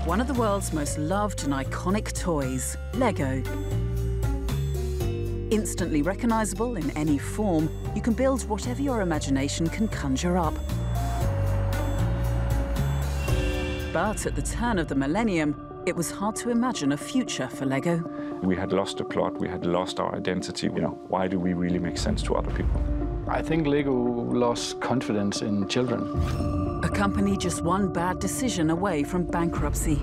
One of the world's most loved and iconic toys, Lego. Instantly recognizable in any form, you can build whatever your imagination can conjure up. But at the turn of the millennium, it was hard to imagine a future for Lego. We had lost the plot, we had lost our identity. Why do we really make sense to other people? I think Lego lost confidence in children. A company just one bad decision away from bankruptcy.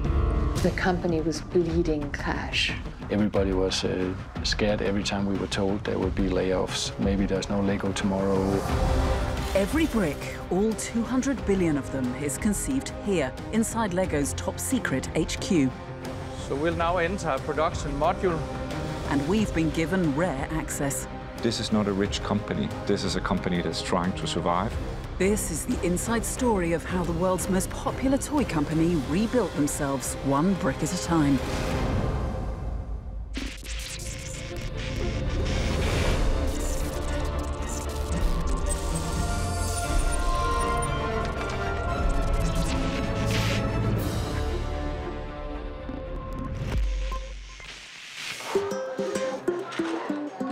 The company was bleeding cash. Everybody was scared every time we were told there would be layoffs. Maybe there's no Lego tomorrow. Every brick, all 200 billion of them, is conceived here, inside Lego's top-secret HQ. So we'll now enter a production module. And we've been given rare access. This is not a rich company. This is a company that's trying to survive. This is the inside story of how the world's most popular toy company rebuilt themselves one brick at a time.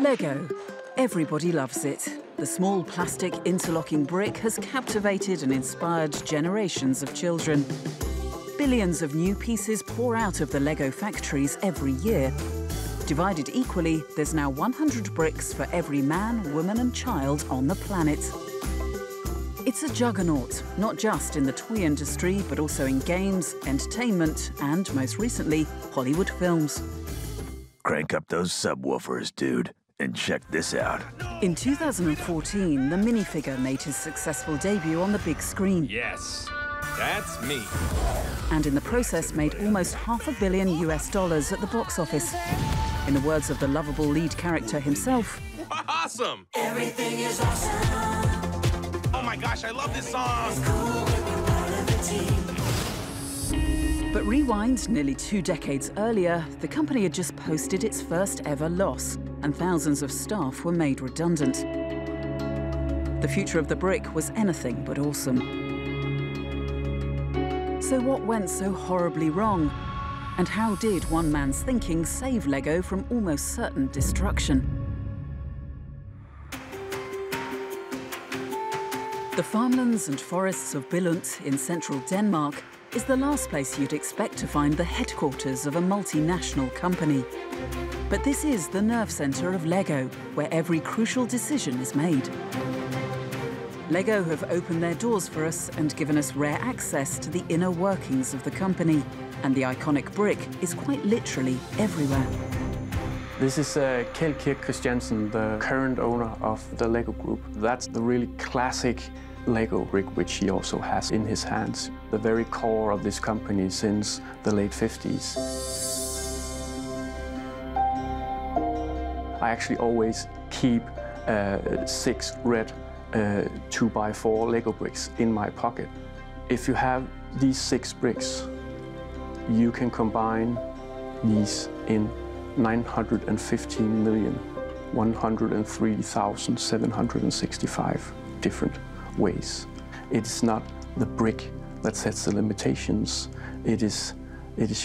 Lego. Everybody loves it. The small plastic interlocking brick has captivated and inspired generations of children. Billions of new pieces pour out of the Lego factories every year. Divided equally, there's now 100 bricks for every man, woman and child on the planet. It's a juggernaut, not just in the toy industry, but also in games, entertainment and, most recently, Hollywood films. Crank up those subwoofers, dude. And check this out. In 2014, the minifigure made his successful debut on the big screen. Yes, that's me. And in the process made almost $500 million US at the box office. In the words of the lovable lead character himself, Awesome! Everything is awesome. Oh my gosh, I love this song. It's cool when you're part of a team. But rewind nearly 2 decades earlier, the company had just posted its first ever loss, and thousands of staff were made redundant. The future of the brick was anything but awesome. So what went so horribly wrong? And how did one man's thinking save Lego from almost certain destruction? The farmlands and forests of Billund in central Denmark is the last place you'd expect to find the headquarters of a multinational company. But this is the nerve center of Lego, where every crucial decision is made. Lego have opened their doors for us and given us rare access to the inner workings of the company. And the iconic brick is quite literally everywhere. This is Kjeld Kirk Christiansen, the current owner of the Lego Group. That's the really classic Lego brick, which he also has in his hands. The very core of this company since the late 50s. I actually always keep 6 red 2x4 Lego bricks in my pocket. If you have these 6 bricks, you can combine these in 915,103,765 different ways. It's not the brick that sets the limitations. It is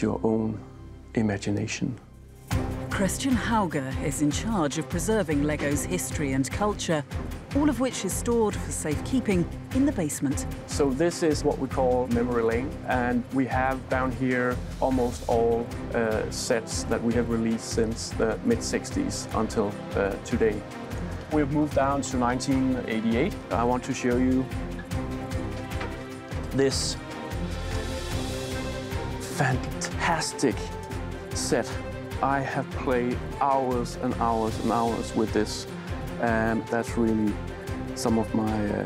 your own imagination. Christian Hauger is in charge of preserving Lego's history and culture, all of which is stored for safekeeping in the basement. So this is what we call memory lane, and we have down here almost all sets that we have released since the mid-60s until today. We've moved down to 1988. I want to show you this fantastic set. I have played hours and hours and hours with this, and that's really some of my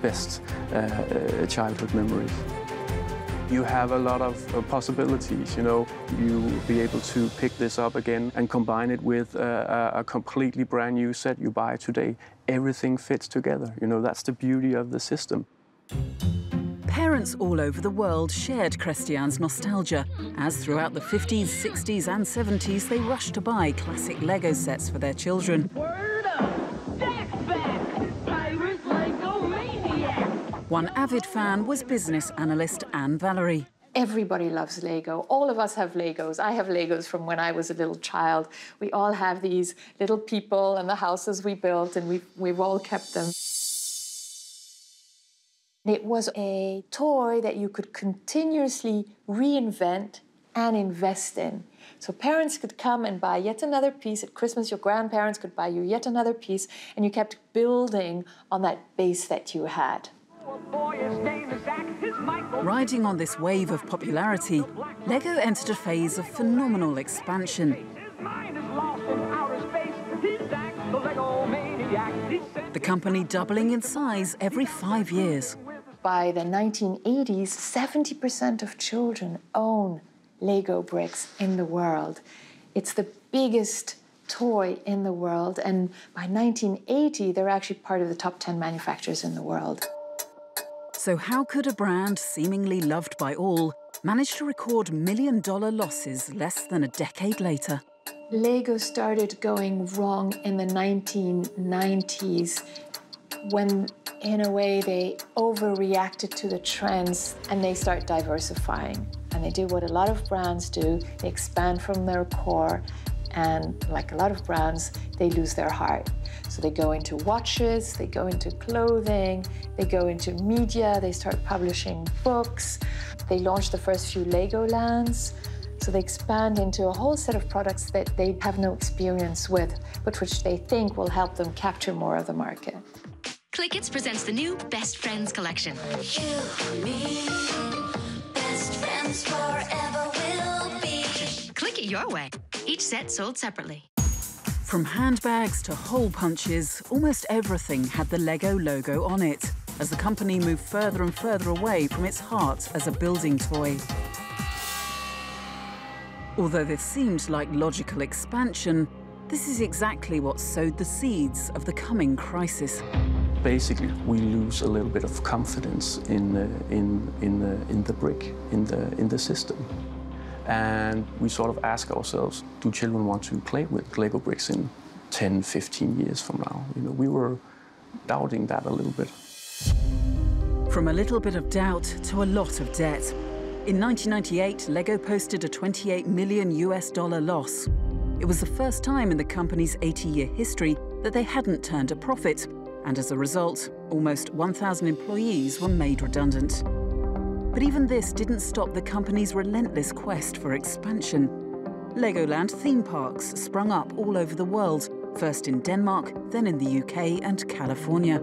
best childhood memories. You have a lot of possibilities, you know. You'll be able to pick this up again and combine it with a completely brand new set you buy today. Everything fits together, you know, that's the beauty of the system. Parents all over the world shared Christian's nostalgia, as throughout the 50s, 60s and 70s they rushed to buy classic Lego sets for their children. Word up! Jack's back! Pirates Lego Maniac! One avid fan was business analyst Anne Valerie. Everybody loves Lego. All of us have Legos. I have Legos from when I was a little child. We all have these little people and the houses we built, and we've all kept them. It was a toy that you could continuously reinvent and invest in. So parents could come and buy yet another piece. At Christmas, your grandparents could buy you yet another piece, and you kept building on that base that you had. Riding on this wave of popularity, Lego entered a phase of phenomenal expansion. The company doubling in size every 5 years. By the 1980s, 70% of children own Lego bricks in the world. It's the biggest toy in the world, and by 1980, they're actually part of the top 10 manufacturers in the world. So how could a brand seemingly loved by all manage to record million-dollar losses less than a decade later? Lego started going wrong in the 1990s when, in a way, they overreacted to the trends and they start diversifying. And they do what a lot of brands do. They expand from their core, and like a lot of brands, they lose their heart. So they go into watches, they go into clothing, they go into media, they start publishing books. They launch the first few Legolands. So they expand into a whole set of products that they have no experience with, but which they think will help them capture more of the market. Clickits presents the new Best Friends collection. You, me, best friends forever will be. Click it your way. Each set sold separately. From handbags to hole punches, almost everything had the Lego logo on it, as the company moved further and further away from its heart as a building toy. Although this seemed like logical expansion, this is exactly what sowed the seeds of the coming crisis. Basically, we lose a little bit of confidence in the brick, in the system. And we sort of ask ourselves, do children want to play with Lego bricks in 10, 15 years from now? You know, we were doubting that a little bit. From a little bit of doubt to a lot of debt. In 1998, Lego posted a $28 million loss. It was the first time in the company's 80-year history that they hadn't turned a profit, and as a result, almost 1,000 employees were made redundant. But even this didn't stop the company's relentless quest for expansion. Legoland theme parks sprung up all over the world, first in Denmark, then in the UK and California.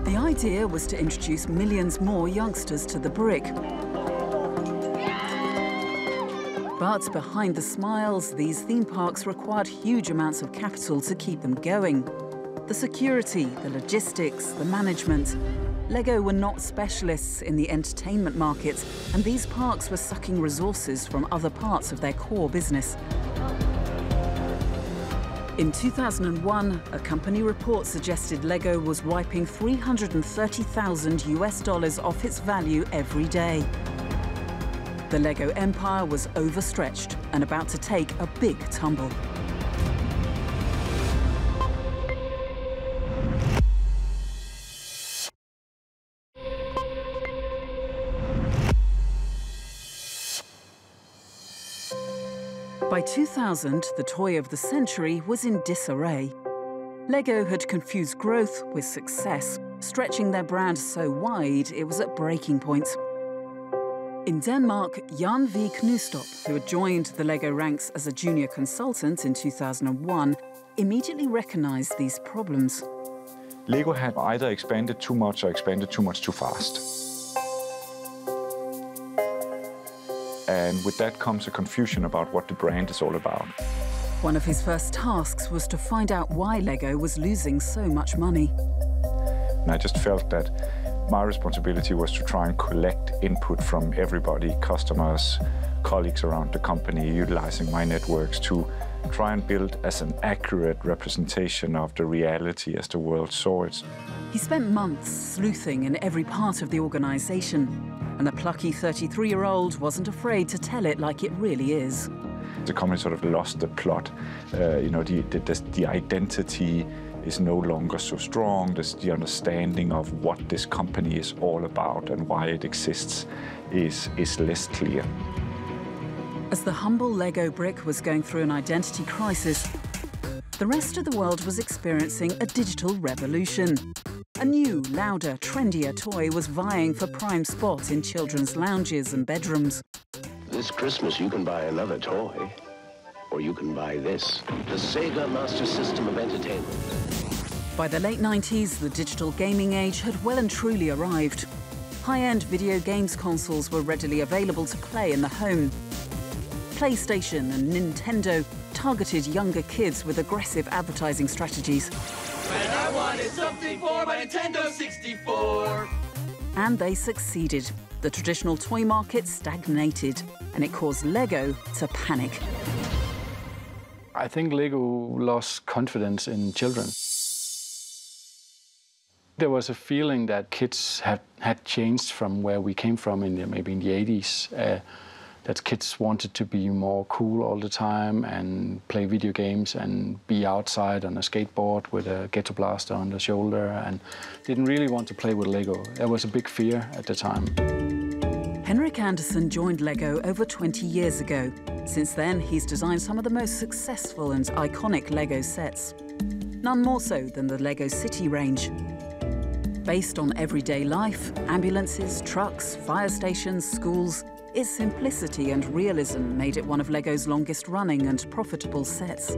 The idea was to introduce millions more youngsters to the brick. But behind the smiles, these theme parks required huge amounts of capital to keep them going. The security, the logistics, the management. Lego were not specialists in the entertainment market, and these parks were sucking resources from other parts of their core business. In 2001, a company report suggested Lego was wiping $330,000 off its value every day. The Lego empire was overstretched and about to take a big tumble. By 2000, the toy of the century was in disarray. Lego had confused growth with success, stretching their brand so wide it was at breaking point. In Denmark, Jan V. Knustop, who had joined the Lego ranks as a junior consultant in 2001, immediately recognized these problems. Lego had either expanded too much or expanded too much too fast. And with that comes a confusion about what the brand is all about. One of his first tasks was to find out why Lego was losing so much money. And I just felt that my responsibility was to try and collect input from everybody, customers, colleagues around the company, utilizing my networks to try and build as an accurate representation of the reality as the world saw it. He spent months sleuthing in every part of the organization, and the plucky 33-year-old wasn't afraid to tell it like it really is. The company sort of lost the plot, the identity, is no longer so strong. The understanding of what this company is all about and why it exists is less clear. As the humble Lego brick was going through an identity crisis, the rest of the world was experiencing a digital revolution. A new, louder, trendier toy was vying for prime spot in children's lounges and bedrooms. This Christmas you can buy another toy, or you can buy this, the Sega Master System of Entertainment. By the late 90s, the digital gaming age had well and truly arrived. High-end video games consoles were readily available to play in the home. PlayStation and Nintendo targeted younger kids with aggressive advertising strategies. When I wanted something for my Nintendo 64. And they succeeded. The traditional toy market stagnated, and it caused Lego to panic. I think Lego lost confidence in children. There was a feeling that kids had changed from where we came from maybe in the 80s. That kids wanted to be more cool all the time and play video games and be outside on a skateboard with a ghetto blaster on the shoulder and didn't really want to play with Lego. There was a big fear at the time. Henrik Andersen joined Lego over 20 years ago. Since then, he's designed some of the most successful and iconic Lego sets. None more so than the Lego City range. Based on everyday life, ambulances, trucks, fire stations, schools, its simplicity and realism made it one of Lego's longest-running and profitable sets.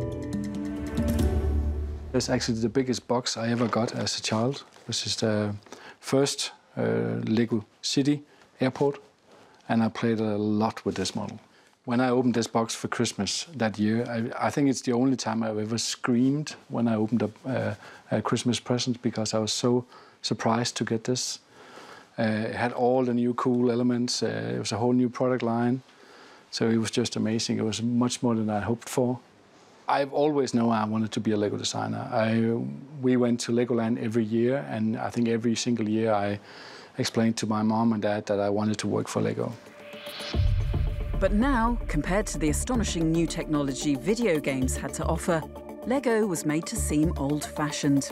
It's actually the biggest box I ever got as a child. This is the first Lego City airport, and I played a lot with this model. When I opened this box for Christmas that year, I think it's the only time I've ever screamed when I opened a Christmas present because I was so surprised to get this. It had all the new cool elements. It was a whole new product line. So it was just amazing. It was much more than I hoped for. I've always known I wanted to be a Lego designer. We went to Legoland every year, and I think every single year I explained to my mom and dad that I wanted to work for Lego. But now, compared to the astonishing new technology video games had to offer, Lego was made to seem old-fashioned.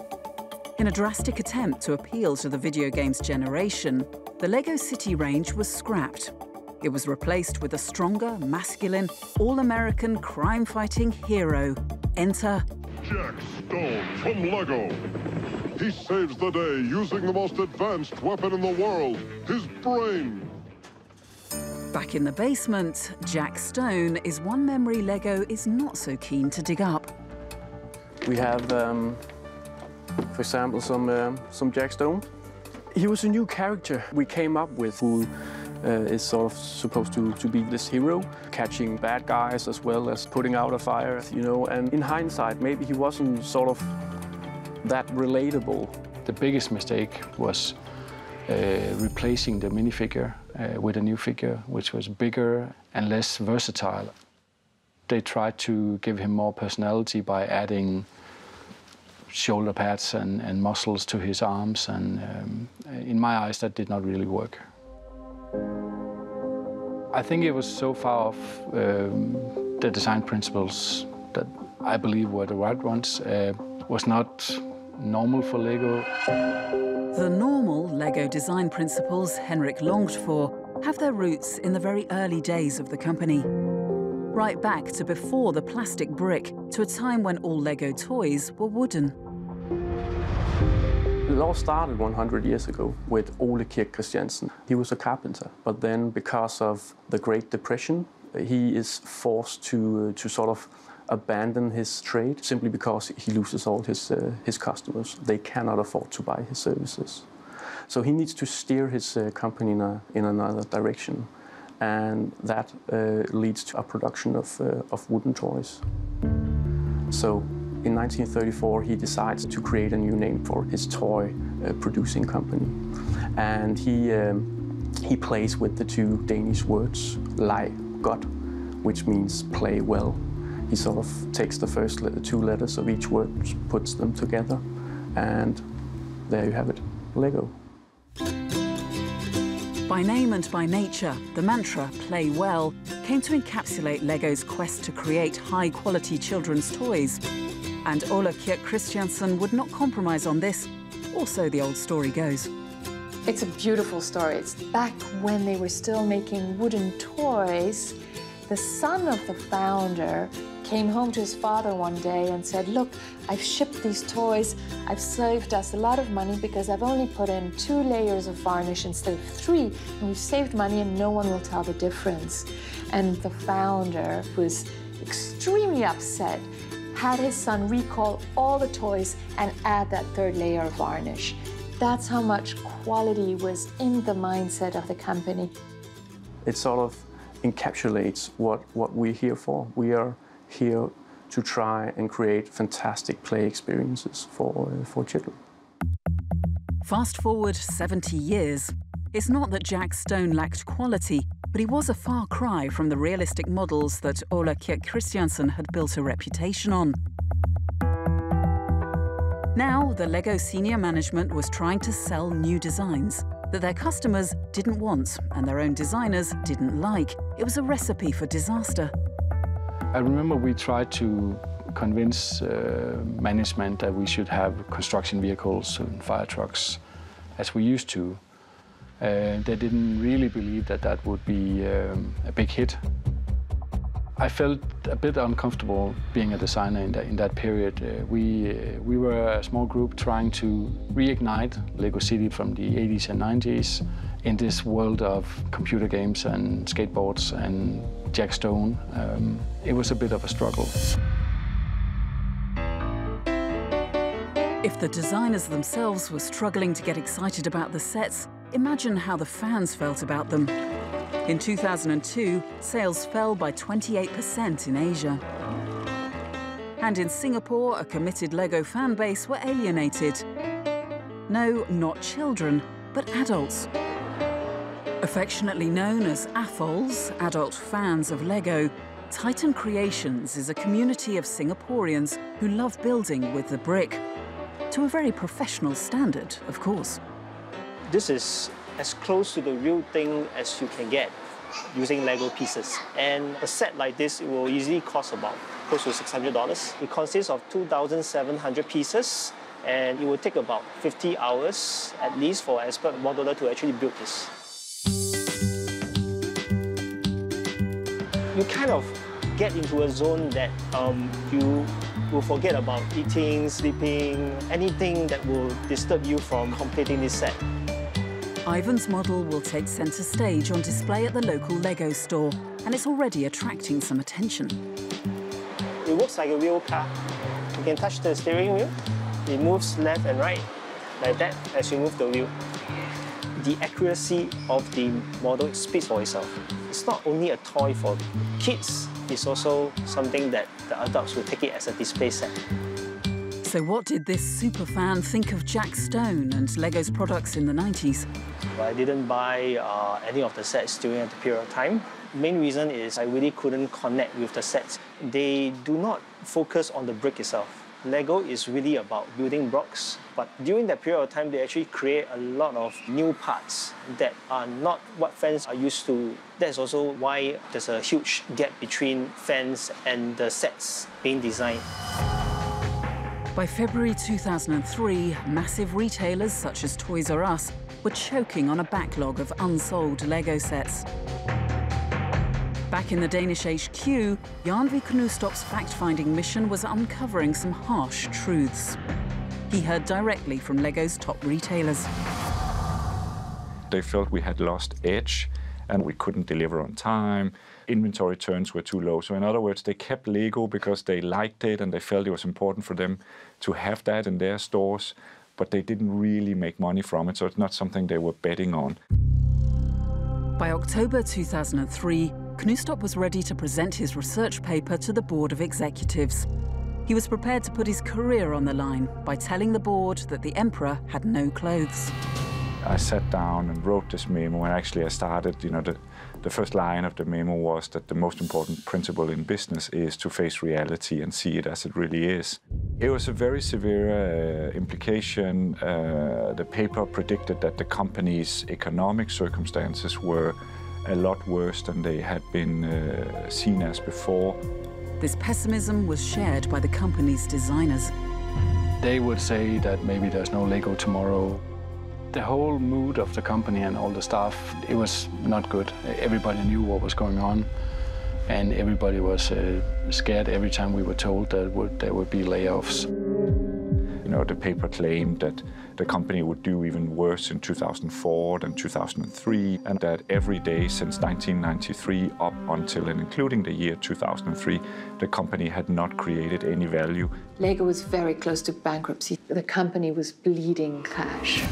In a drastic attempt to appeal to the video games generation, the Lego City range was scrapped. It was replaced with a stronger, masculine, all-American crime-fighting hero. Enter Jack Stone from Lego. He saves the day using the most advanced weapon in the world, his brain. Back in the basement, Jack Stone is one memory Lego is not so keen to dig up. We have, for example, some Jack Stone. He was a new character we came up with who is sort of supposed to be this hero, catching bad guys as well as putting out a fire, you know, and in hindsight, maybe he wasn't sort of that relatable. The biggest mistake was replacing the minifigure with a new figure, which was bigger and less versatile. They tried to give him more personality by adding shoulder pads and muscles to his arms, and in my eyes, that did not really work. I think it was so far off the design principles that I believe were the right ones, was not normal for Lego. The normal Lego design principles Henrik longed for have their roots in the very early days of the company. Right back to before the plastic brick, to a time when all Lego toys were wooden. It all started 100 years ago with Ole Kirk Christiansen. He was a carpenter, but then because of the Great Depression, he is forced to sort of abandon his trade simply because he loses all his customers. They cannot afford to buy his services. So he needs to steer his company in another direction, and that leads to a production of wooden toys. So in 1934, he decides to create a new name for his toy producing company. And he plays with the two Danish words, leg godt, which means play well. He sort of takes the first two letters of each word, puts them together, and there you have it, Lego. By name and by nature, the mantra, play well, came to encapsulate Lego's quest to create high-quality children's toys. And Ole Kirk Christiansen would not compromise on this, or so the old story goes. It's a beautiful story. It's back when they were still making wooden toys. The son of the founder came home to his father one day and said, look, I've shipped these toys. I've saved us a lot of money because I've only put in 2 layers of varnish instead of 3, and we've saved money and no one will tell the difference. And the founder was extremely upset, had his son recall all the toys and add that 3rd layer of varnish. That's how much quality was in the mindset of the company. It sort of encapsulates what we're here for. We are here to try and create fantastic play experiences for children. Fast forward 70 years. It's not that Jack Stone lacked quality, but he was a far cry from the realistic models that Ole Kirk Christiansen had built a reputation on. Now, the LEGO senior management was trying to sell new designs that their customers didn't want and their own designers didn't like. It was a recipe for disaster. I remember we tried to convince management that we should have construction vehicles and fire trucks as we used to. They didn't really believe that that would be a big hit. I felt a bit uncomfortable being a designer in that period. We were a small group trying to reignite LEGO City from the 80s and 90s in this world of computer games and skateboards and Jack Stone. It was a bit of a struggle. If the designers themselves were struggling to get excited about the sets, imagine how the fans felt about them. In 2002, sales fell by 28% in Asia. And in Singapore, a committed LEGO fan base were alienated. No, not children, but adults. Affectionately known as AFOLs, adult fans of LEGO, Titan Creations is a community of Singaporeans who love building with the brick. To a very professional standard, of course. This is as close to the real thing as you can get using LEGO pieces. And a set like this, it will easily cost about close to $600. It consists of 2,700 pieces, and it will take about 50 hours at least for an expert modeler to actually build this. You kind of get into a zone that you will forget about eating, sleeping, anything that will disturb you from completing this set. Ivan's model will take centre stage on display at the local LEGO store, and it's already attracting some attention. It works like a real car. You can touch the steering wheel. It moves left and right, like that, as you move the wheel. The accuracy of the model speaks for itself. It's not only a toy for kids, it's also something that the adults will take it as a display set. So what did this superfan think of Jack Stone and LEGO's products in the 90s? I didn't buy any of the sets during that period of time. The main reason is I really couldn't connect with the sets. They do not focus on the brick itself. LEGO is really about building blocks, but during that period of time, they actually create a lot of new parts that are not what fans are used to. That's also why there's a huge gap between fans and the sets being designed. By February 2003, massive retailers such as Toys R Us were choking on a backlog of unsold LEGO sets. Back in the Danish HQ, Jan V. Knustop's fact-finding mission was uncovering some harsh truths. He heard directly from LEGO's top retailers. They felt we had lost edge and we couldn't deliver on time. Inventory turns were too low. So in other words, they kept LEGO because they liked it and they felt it was important for them to have that in their stores, but they didn't really make money from it, so it's not something they were betting on. By October 2003, Knustop was ready to present his research paper to the board of executives. He was prepared to put his career on the line by telling the board that the emperor had no clothes. I sat down and wrote this memo, and actually I started, the first line of the memo was that the most important principle in business is to face reality and see it as it really is. It was a very severe implication. The paper predicted that the company's economic circumstances were a lot worse than they had been seen as before. This pessimism was shared by the company's designers. They would say that maybe there's no Lego tomorrow. The whole mood of the company and all the staff, it was not good. Everybody knew what was going on, and everybody was scared every time we were told that there would be layoffs. You know, the paper claimed that the company would do even worse in 2004 than 2003, and that every day since 1993 up until and including the year 2003, the company had not created any value. Lego was very close to bankruptcy. The company was bleeding cash.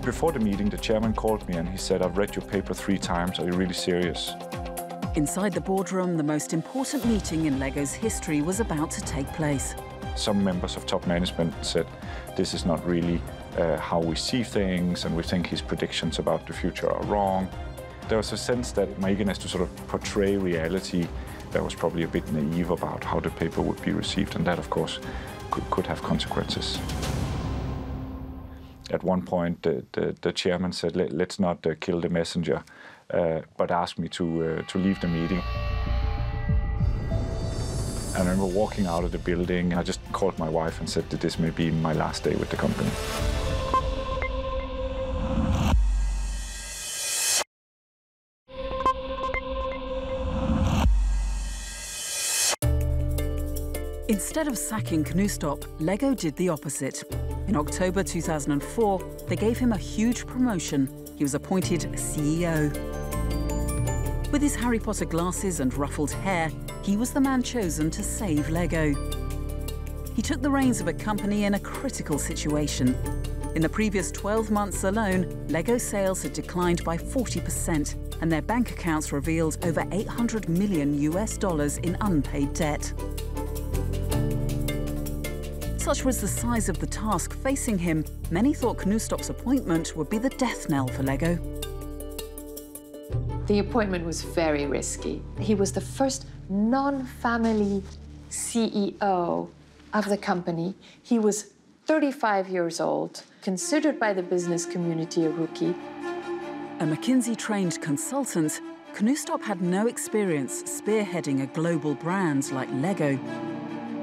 Before the meeting, the chairman called me and he said, "I've read your paper 3 times. Are you really serious?" Inside the boardroom, the most important meeting in Lego's history was about to take place. Some members of top management said, "This is not really how we see things, and we think his predictions about the future are wrong." There was a sense that my eagerness to sort of portray reality that was probably a bit naive about how the paper would be received, and that, of course, could have consequences. At one point, the chairman said, "Let's not kill the messenger," but asked me to leave the meeting. I remember walking out of the building. I just called my wife and said that this may be my last day with the company. Instead of sacking Knudstorp, Lego did the opposite. In October 2004, they gave him a huge promotion. He was appointed CEO. With his Harry Potter glasses and ruffled hair, he was the man chosen to save Lego. He took the reins of a company in a critical situation. In the previous 12 months alone, Lego sales had declined by 40%, and their bank accounts revealed over $800 million in unpaid debt. Such was the size of the task facing him, many thought Knudstorp's appointment would be the death knell for Lego. The appointment was very risky. He was the first non-family CEO of the company. He was 35 years old, considered by the business community a rookie. A McKinsey-trained consultant, Knudstorp had no experience spearheading a global brand like Lego.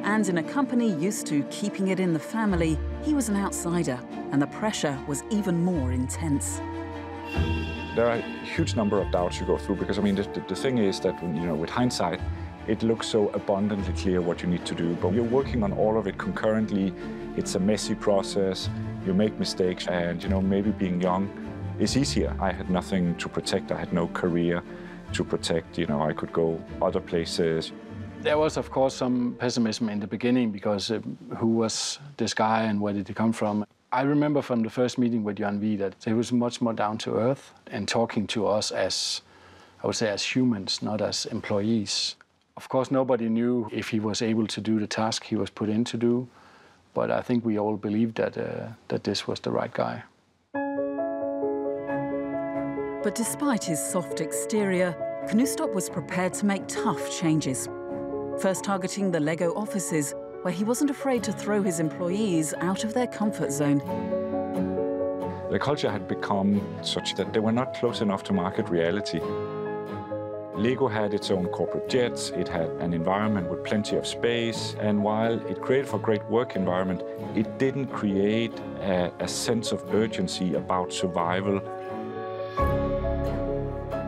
And in a company used to keeping it in the family, he was an outsider, and the pressure was even more intense. There are a huge number of doubts you go through because, I mean, the thing is that, you know, with hindsight, it looks so abundantly clear what you need to do, but you're working on all of it concurrently. It's a messy process, you make mistakes, and, you know, maybe being young is easier. I had nothing to protect, I had no career to protect, you know, I could go other places. There was, of course, some pessimism in the beginning because who was this guy and where did he come from? I remember from the first meeting with Jan V that he was much more down to earth and talking to us as, I would say, as humans, not as employees. Of course, nobody knew if he was able to do the task he was put in to do, but I think we all believed that this was the right guy. But despite his soft exterior, Knudstorp was prepared to make tough changes. First targeting the Lego offices, where he wasn't afraid to throw his employees out of their comfort zone. The culture had become such that they were not close enough to market reality. Lego had its own corporate jets, it had an environment with plenty of space, and while it created a great work environment, it didn't create a sense of urgency about survival.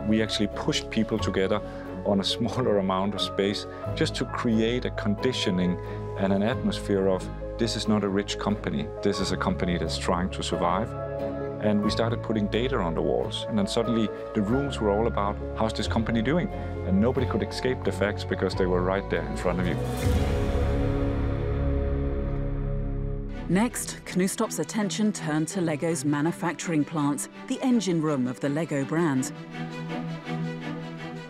We actually pushed people together on a smaller amount of space just to create a conditioning and an atmosphere of this is not a rich company, this is a company that's trying to survive. And we started putting data on the walls, and then suddenly the rooms were all about how's this company doing, and nobody could escape the facts because they were right there in front of you. Next, Knudstorp's attention turned to Lego's manufacturing plant, the engine room of the Lego brand.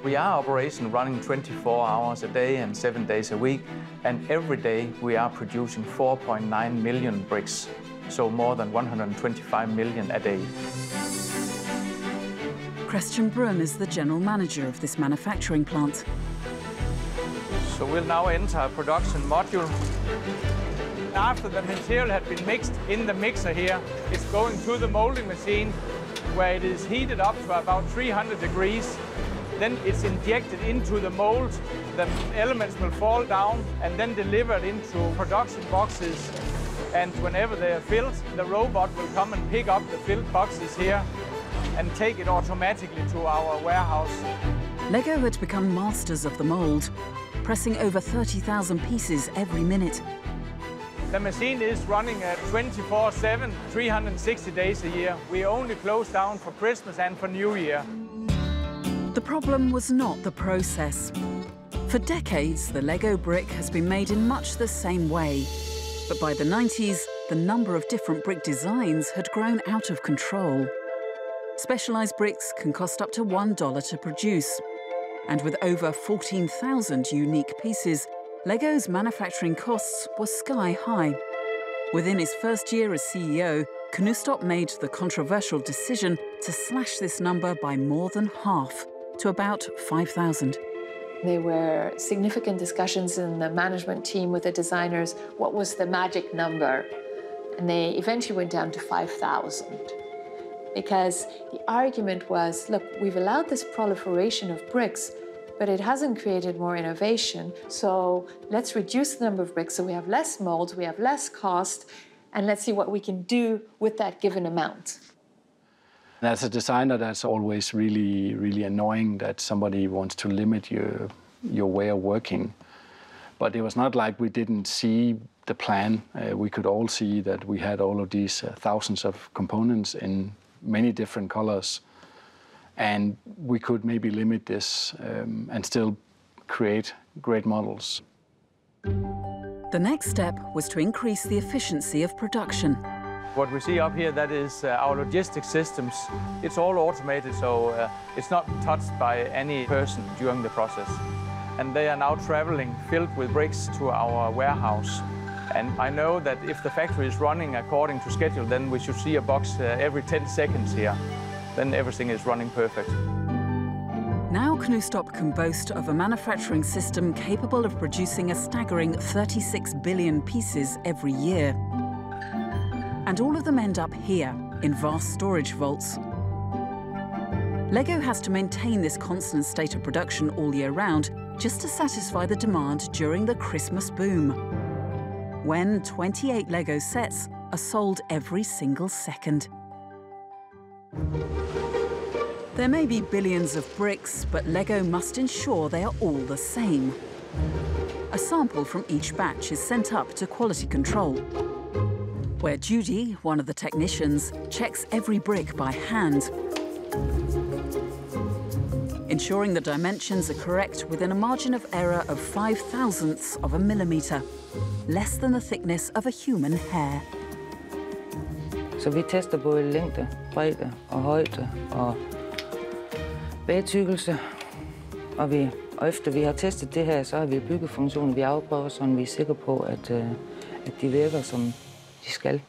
We are operation running 24 hours a day and 7 days a week, and every day we are producing 4.9 million bricks, so more than 125 million a day. Christian Brun is the general manager of this manufacturing plant. So we'll now enter a production module. After the material had been mixed in the mixer here, it's going through the molding machine, where it is heated up to about 300 degrees. Then it's injected into the mold. The elements will fall down and then delivered into production boxes. And whenever they are filled, the robot will come and pick up the filled boxes here and take it automatically to our warehouse. Lego had become masters of the mold, pressing over 30,000 pieces every minute. The machine is running at 24/7, 360 days a year. We only close down for Christmas and for New Year. The problem was not the process. For decades, the Lego brick has been made in much the same way. But by the 90s, the number of different brick designs had grown out of control. Specialised bricks can cost up to $1 to produce. And with over 14,000 unique pieces, Lego's manufacturing costs were sky high. Within his first year as CEO, Knutstorp made the controversial decision to slash this number by more than half, to about 5,000. There were significant discussions in the management team with the designers. What was the magic number? And they eventually went down to 5,000. Because the argument was, look, we've allowed this proliferation of bricks, but it hasn't created more innovation. So let's reduce the number of bricks so we have less molds, we have less cost, and let's see what we can do with that given amount. As a designer, that's always really, really annoying that somebody wants to limit your way of working. But it was not like we didn't see the plan. We could all see that we had all of these thousands of components in many different colors. And we could maybe limit this and still create great models. The next step was to increase the efficiency of production. What we see up here, that is our logistics systems. It's all automated, so it's not touched by any person during the process. And they are now traveling filled with bricks to our warehouse. And I know that if the factory is running according to schedule, then we should see a box every 10 seconds here. Then everything is running perfect. Now Knutstorp can boast of a manufacturing system capable of producing a staggering 36 billion pieces every year. And all of them end up here, in vast storage vaults. Lego has to maintain this constant state of production all year round just to satisfy the demand during the Christmas boom, when 28 Lego sets are sold every single second. There may be billions of bricks, but Lego must ensure they are all the same. A sample from each batch is sent up to quality control, where Judy, one of the technicians, checks every brick by hand, ensuring the dimensions are correct within a margin of error of 5/1000ths of a millimeter, less than the thickness of a human hair. Så vi tester både længde, bredde og højde og bagtykkelse. Og efter vi har testet det her, så har vi byggefunktioner, vi afprøver, så vi er sikre på, at de virker, som de skal.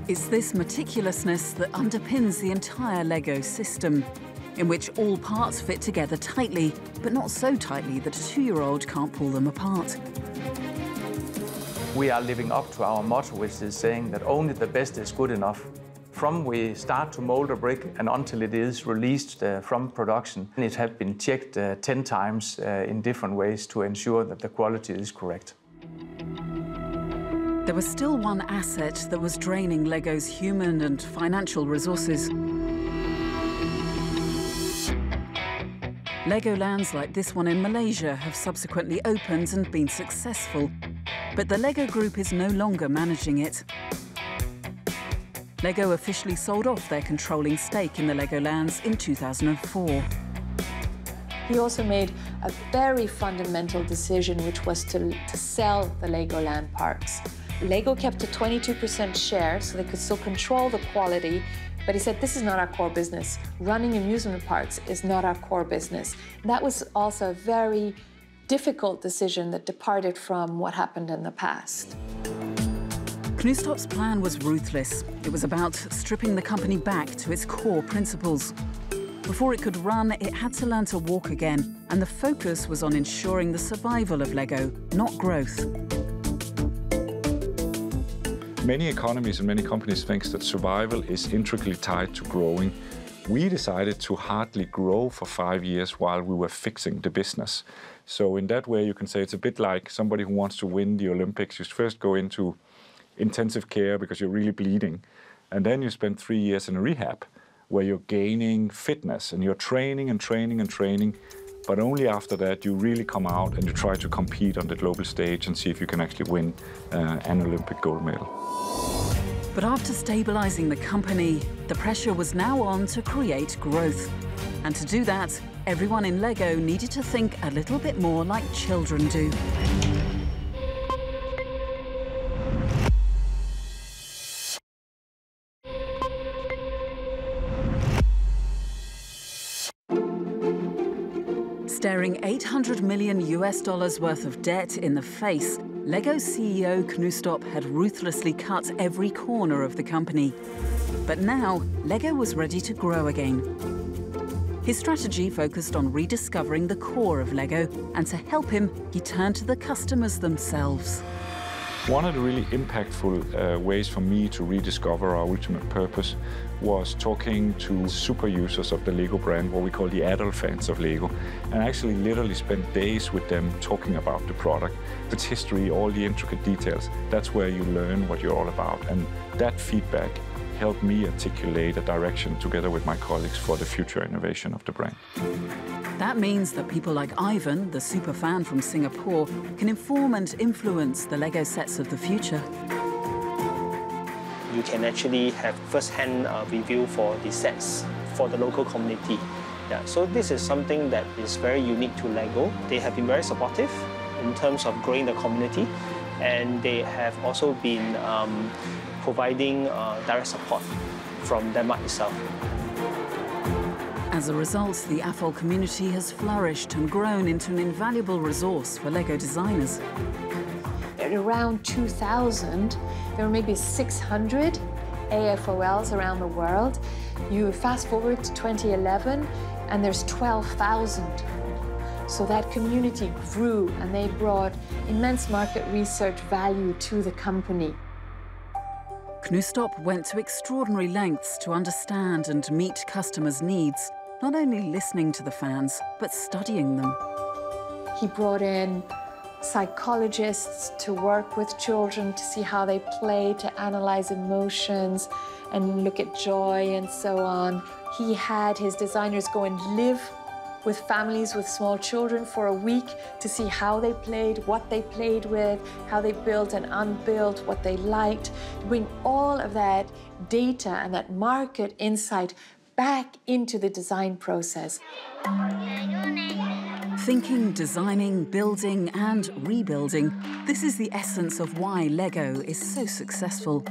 It's this meticulousness that underpins the entire Lego system, in which all parts fit together tightly, but not so tightly that a 2-year-old can't pull them apart. We are living up to our motto, which is saying that only the best is good enough. From we start to mold a brick and until it is released from production, it has been checked 10 times in different ways to ensure that the quality is correct. There was still one asset that was draining Lego's human and financial resources. Legolands like this one in Malaysia have subsequently opened and been successful, but the Lego Group is no longer managing it. Lego officially sold off their controlling stake in the Legolands in 2004. We also made a very fundamental decision, which was to sell the Legoland parks. Lego kept a 22% share, so they could still control the quality, but he said, this is not our core business. Running amusement parks is not our core business. That was also a very difficult decision that departed from what happened in the past. Knutstorp's plan was ruthless. It was about stripping the company back to its core principles. Before it could run, it had to learn to walk again, and the focus was on ensuring the survival of Lego, not growth. Many economies and many companies think that survival is intricately tied to growing, We decided to hardly grow for 5 years while we were fixing the business. So in that way, you can say it's a bit like somebody who wants to win the Olympics. You first go into intensive care because you're really bleeding, and then you spend 3 years in a rehab where you're gaining fitness and you're training and training and training. But only after that you really come out and you try to compete on the global stage and see if you can actually win an Olympic gold medal. But after stabilizing the company, the pressure was now on to create growth. And to do that, everyone in LEGO needed to think a little bit more like children do. Staring $800 million worth of debt in the face, LEGO's CEO Knutstorp had ruthlessly cut every corner of the company. But now, LEGO was ready to grow again. His strategy focused on rediscovering the core of LEGO, and to help him, he turned to the customers themselves. One of the really impactful ways for me to rediscover our ultimate purpose was talking to super users of the LEGO brand, what we call the adult fans of LEGO, and actually literally spent days with them talking about the product, its history, all the intricate details. That's where you learn what you're all about, and that feedback helped me articulate a direction together with my colleagues for the future innovation of the brand. That means that people like Ivan, the super fan from Singapore, can inform and influence the LEGO sets of the future. You can actually have first-hand review for the sets for the local community. Yeah, so this is something that is very unique to LEGO. They have been very supportive in terms of growing the community, and they have also been providing direct support from Denmark itself. As a result, the AFOL community has flourished and grown into an invaluable resource for LEGO designers. At around 2000, there were maybe 600 AFOLs around the world. You fast forward to 2011, and there's 12,000. So that community grew, and they brought immense market research value to the company. Knutstorp went to extraordinary lengths to understand and meet customers' needs, not only listening to the fans, but studying them. He brought in psychologists to work with children to see how they play, to analyze emotions and look at joy and so on. He had his designers go and live with families with small children for a week to see how they played, what they played with, how they built and unbuilt, what they liked, to bring all of that data and that market insight back into the design process. Thinking, designing, building and rebuilding, this is the essence of why LEGO is so successful.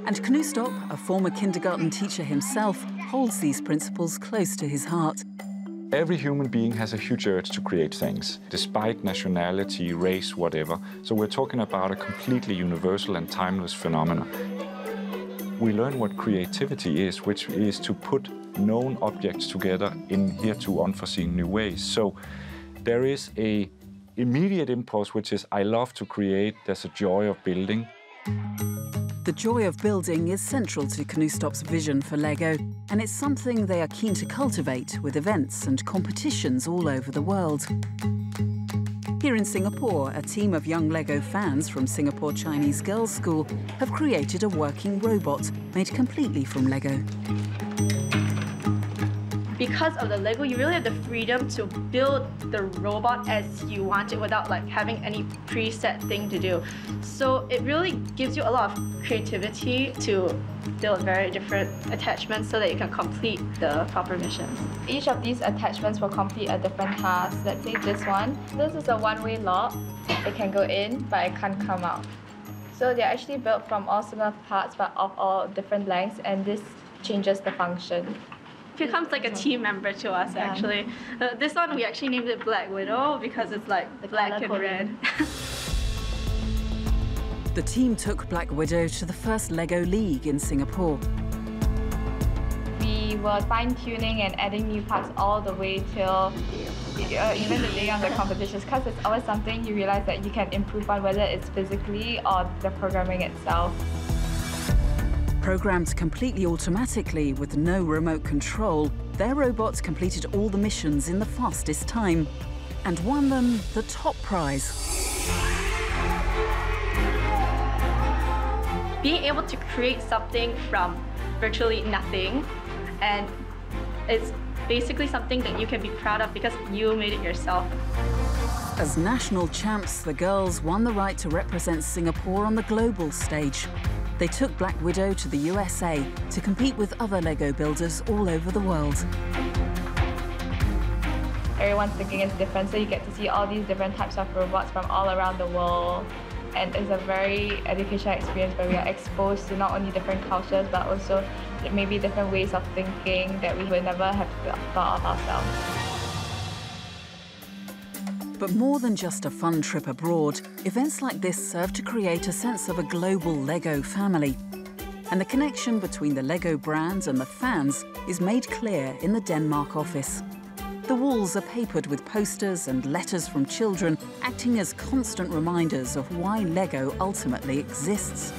And Knutstorp, a former kindergarten teacher himself, holds these principles close to his heart. Every human being has a huge urge to create things, despite nationality, race, whatever. So we're talking about a completely universal and timeless phenomenon. We learn what creativity is, which is to put known objects together in hitherto unforeseen new ways. So there is an immediate impulse, which is, I love to create, there's a joy of building. The joy of building is central to Knutstorp's vision for LEGO, and it's something they are keen to cultivate with events and competitions all over the world. Here in Singapore, a team of young LEGO fans from Singapore Chinese Girls' School have created a working robot made completely from LEGO. Because of the LEGO, you really have the freedom to build the robot as you want it without having any preset thing to do. So it really gives you a lot of creativity to build very different attachments so that you can complete the proper missions. Each of these attachments will complete a different task. Let's say this one. This is a one-way lock. It can go in, but it can't come out. So they're actually built from all similar parts, but of all different lengths, and this changes the function. It becomes like a team member to us, actually. This one, we actually named it Black Widow because it's like black and red. The team took Black Widow to the first LEGO League in Singapore. We were fine-tuning and adding new parts all the way till even the day of the competitions, because it's always something you realize that you can improve on, whether it's physically or the programming itself. Programmed completely automatically with no remote control, their robots completed all the missions in the fastest time and won them the top prize. Being able to create something from virtually nothing, and it's basically something that you can be proud of because you made it yourself. As national champs, the girls won the right to represent Singapore on the global stage. They took Black Widow to the USA to compete with other Lego builders all over the world. Everyone's thinking is different, so you get to see all these different types of robots from all around the world. And it's a very educational experience where we are exposed to not only different cultures, but also maybe different ways of thinking that we would never have thought of ourselves. But more than just a fun trip abroad, events like this serve to create a sense of a global Lego family. And the connection between the Lego brand and the fans is made clear in the Denmark office. The walls are papered with posters and letters from children, acting as constant reminders of why Lego ultimately exists.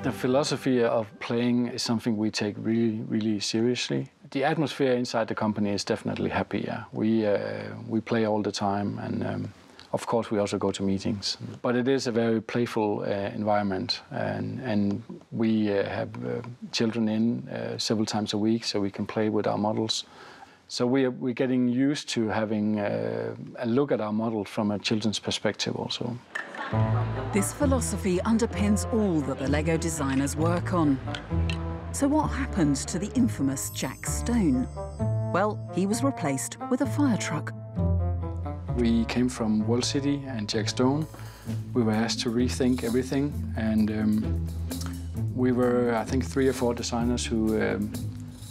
The philosophy of playing is something we take really, really seriously. The atmosphere inside the company is definitely happy, yeah. We play all the time, and of course we also go to meetings. But it is a very playful environment, and we have children in several times a week so we can play with our models. So we're getting used to having a look at our model from a children's perspective also. This philosophy underpins all that the Lego designers work on. So what happened to the infamous Jack Stone? Well, he was replaced with a fire truck. We came from World City and Jack Stone. We were asked to rethink everything, and we were, I think, 3 or 4 designers who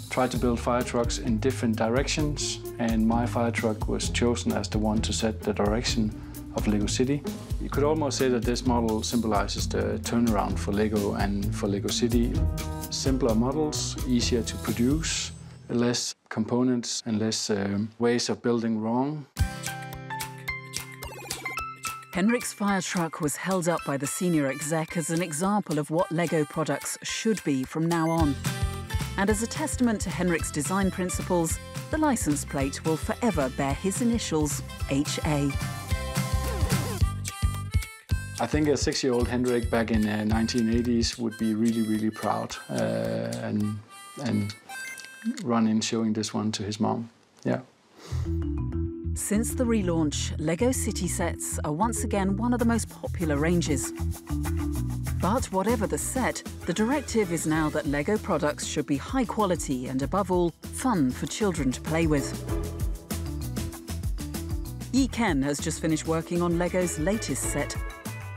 tried to build fire trucks in different directions, and my fire truck was chosen as the one to set the direction of Lego City. You could almost say that this model symbolizes the turnaround for Lego and for Lego City. Simpler models, easier to produce, less components and less ways of building wrong. Henrik's fire truck was held up by the senior exec as an example of what Lego products should be from now on. And as a testament to Henrik's design principles, the license plate will forever bear his initials, HA. I think a 6-year-old Henrik back in the 1980s would be really, really proud and run in showing this one to his mom. Yeah. Since the relaunch, Lego City sets are once again one of the most popular ranges. But whatever the set, the directive is now that Lego products should be high quality and, above all, fun for children to play with. Yi Ken has just finished working on Lego's latest set,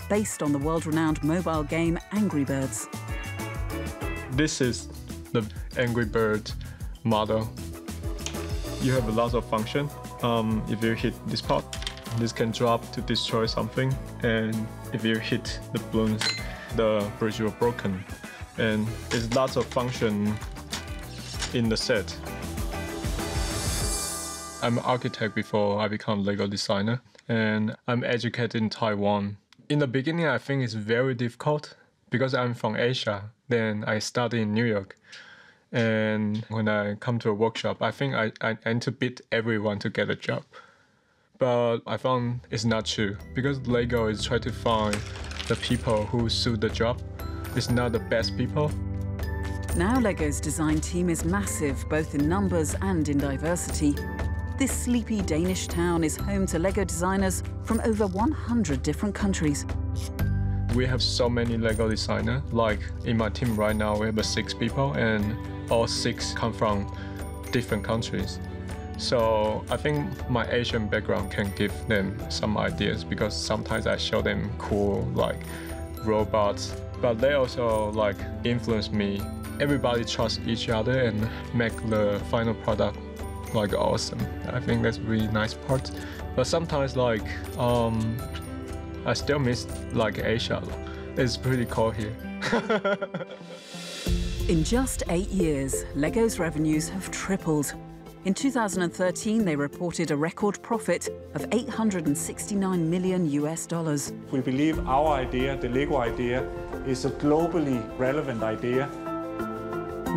based on the world-renowned mobile game Angry Birds. This is the Angry Bird model. You have a lot of function. If you hit this part, this can drop to destroy something, and if you hit the balloons, the bridge will broken. And there's lots of function in the set. I'm an architect before I become Lego designer, and I'm educated in Taiwan. In the beginning, I think it's very difficult because I'm from Asia. Then I study in New York. And when I come to a workshop, I think I need to beat everyone to get a job. But I found it's not true, because Lego is trying to find the people who suit the job. It's not the best people. Now Lego's design team is massive, both in numbers and in diversity. This sleepy Danish town is home to Lego designers from over 100 different countries. We have so many Lego designers. Like in my team right now, we have 6 people, and all 6 come from different countries. So I think my Asian background can give them some ideas, because sometimes I show them cool like robots, but they also like influence me. Everybody trusts each other and make the final product like awesome. I think that's a really nice part. But sometimes like I still miss like Asia. It's pretty cold here. In just 8 years, Lego's revenues have tripled. In 2013, they reported a record profit of $869 million. We believe our idea, the Lego idea, is a globally relevant idea.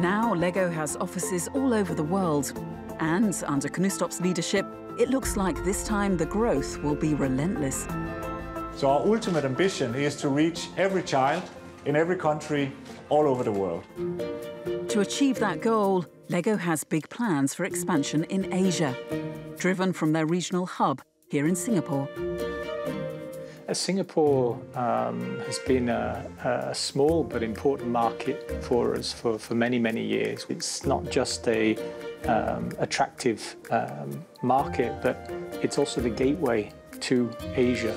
Now LEGO has offices all over the world. And under Knustop's leadership, it looks like this time the growth will be relentless. So our ultimate ambition is to reach every child in every country all over the world. To achieve that goal, LEGO has big plans for expansion in Asia, driven from their regional hub here in Singapore. Singapore has been a small but important market for us for many, many years. It's not just a attractive market, but it's also the gateway to Asia.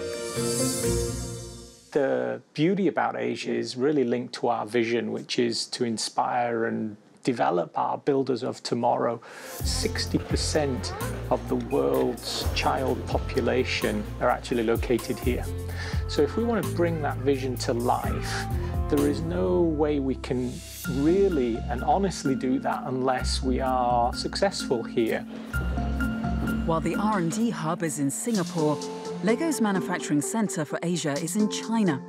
The beauty about Asia is really linked to our vision, which is to inspire and develop our builders of tomorrow. 60% of the world's child population are actually located here. So if we want to bring that vision to life, there is no way we can really and honestly do that unless we are successful here. While the R&D hub is in Singapore, LEGO's manufacturing centre for Asia is in China.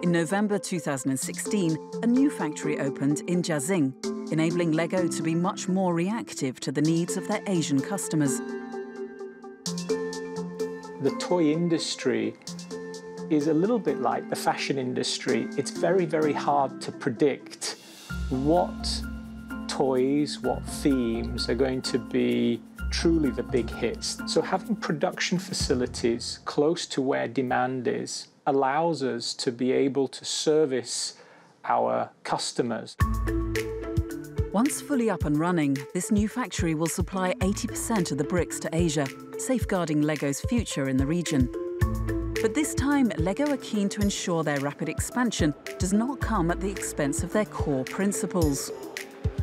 In November 2016, a new factory opened in Jiaxing, enabling LEGO to be much more reactive to the needs of their Asian customers. The toy industry is a little bit like the fashion industry. It's very, very hard to predict what toys, what themes are going to be truly the big hits. So having production facilities close to where demand is allows us to be able to service our customers. Once fully up and running, this new factory will supply 80% of the bricks to Asia, safeguarding LEGO's future in the region. But this time, LEGO are keen to ensure their rapid expansion does not come at the expense of their core principles.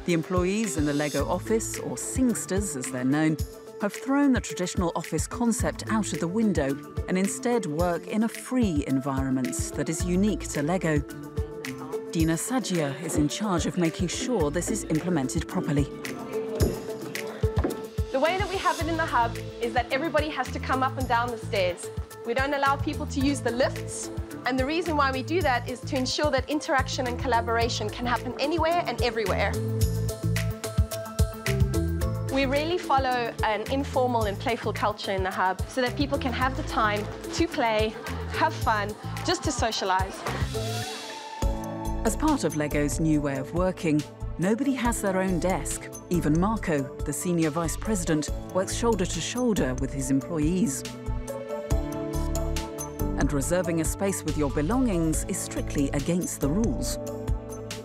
The employees in the LEGO office, or Singsters as they're known, have thrown the traditional office concept out of the window and instead work in a free environment that is unique to LEGO. Dina Sajia is in charge of making sure this is implemented properly. The way that we have it in the hub is that everybody has to come up and down the stairs. We don't allow people to use the lifts, and the reason why we do that is to ensure that interaction and collaboration can happen anywhere and everywhere. We really follow an informal and playful culture in the hub so that people can have the time to play, have fun, just to socialize. As part of LEGO's new way of working, nobody has their own desk. Even Marco, the senior vice president, works shoulder to shoulder with his employees. And reserving a space with your belongings is strictly against the rules.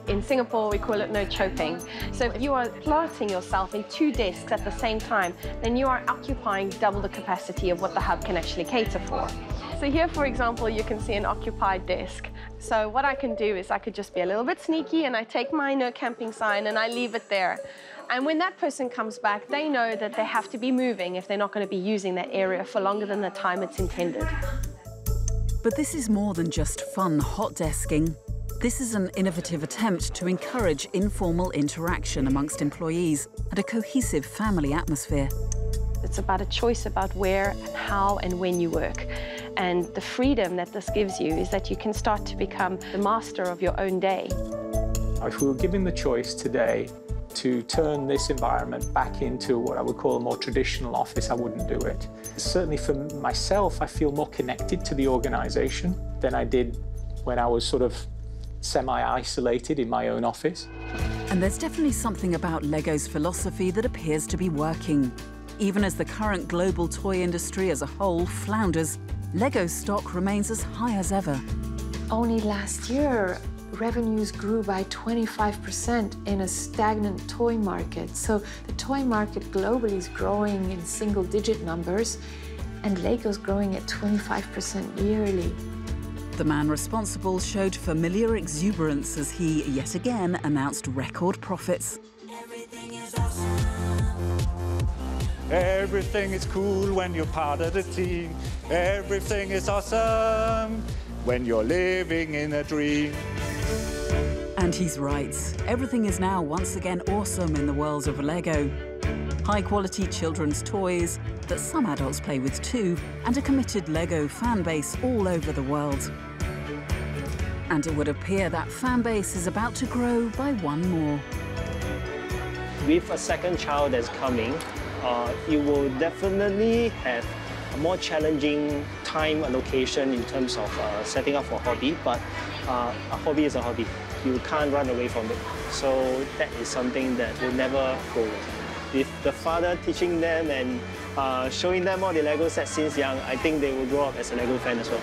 In Singapore, we call it no choping. So if you are plotting yourself in 2 desks at the same time, then you are occupying double the capacity of what the hub can actually cater for. So here, for example, you can see an occupied desk. So what I can do is I could just be a little bit sneaky and I take my no camping sign and I leave it there. And when that person comes back, they know that they have to be moving if they're not going to be using that area for longer than the time it's intended. But this is more than just fun hot desking. This is an innovative attempt to encourage informal interaction amongst employees and a cohesive family atmosphere. It's about a choice about where and how and when you work. And the freedom that this gives you is that you can start to become the master of your own day. If we were given the choice today to turn this environment back into what I would call a more traditional office, I wouldn't do it. Certainly for myself, I feel more connected to the organization than I did when I was sort of semi-isolated in my own office. And there's definitely something about LEGO's philosophy that appears to be working. Even as the current global toy industry as a whole flounders, LEGO's stock remains as high as ever. Only last year, revenues grew by 25% in a stagnant toy market. So the toy market globally is growing in single-digit numbers, and LEGO's growing at 25% yearly. The man responsible showed familiar exuberance as he, yet again, announced record profits. Everything is cool when you're part of the team. Everything is awesome when you're living in a dream. And he's right. Everything is now once again awesome in the world of LEGO. High-quality children's toys that some adults play with too, and a committed LEGO fan base all over the world. And it would appear that fan base is about to grow by one more. With a second child that's coming, you will definitely have a more challenging time allocation in terms of setting up for a hobby, but a hobby is a hobby. You can't run away from it. So that is something that will never go away. With the father teaching them and showing them all the Lego sets since young, I think they will grow up as a Lego fan as well.